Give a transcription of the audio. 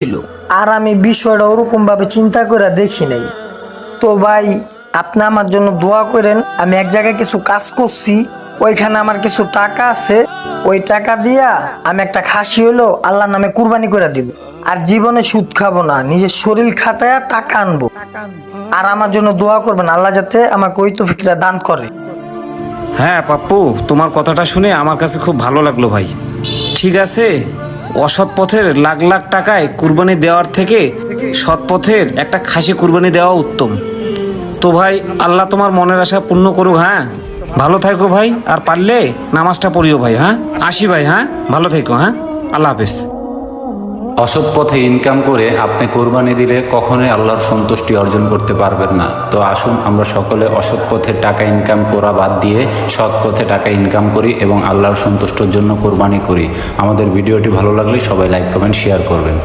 ছিল, আর আমি বিষয়টা ওরকম ভাবে চিন্তা করে দেখি নাই। তো ভাই, আপনি আমার জন্য দোয়া করেন। আমি এক জায়গায় কিছু কাজ করছি, ওইখানে আমার কিছু টাকা আছে। ওই টাকা দিয়া আমি একটা খাসি হলো আল্লাহর নামে কুরবানি করে দিব। আর জীবনে সুদ খাবো না, নিজের শরীর খাটায়া টাকা আনবো। আর আমার জন্য দোয়া করবেন, আল্লাহ যাতে আমাকে ওই তৌফিকটা দান করে। হ্যাঁ পাপ্পু, তোমার কথাটা শুনে আমার কাছে খুব ভালো লাগলো ভাই। ঠিক আছে, অসৎ পথের লাখ লাখ টাকায় কুরবানি দেওয়ার থেকে সৎ পথের একটা খাসি কুরবানি দেওয়া উত্তম। তো ভাই, আল্লাহ তোমার মনের আশা পূর্ণ করুক। হ্যাঁ, ভালো থাকো ভাই, আর পারলে নামাজটা পড়িও ভাই। হ্যাঁ, আসি ভাই। হ্যাঁ, ভালো থেকো। হ্যাঁ, আল্লাহ হাফেজ। অসৎ পথে ইনকাম করে আপনি কোরবানি দিলে কখনোই আল্লাহর সন্তুষ্টি অর্জন করতে পারবেন না। তো আসুন আমরা সকলে অসৎ পথে টাকা ইনকাম করা বাদ দিয়ে সৎ পথে টাকা ইনকাম করি এবং আল্লাহর সন্তুষ্টির জন্য কোরবানি করি। আমাদের ভিডিওটি ভালো লাগলে সবাই লাইক কমেন্ট শেয়ার করবেন।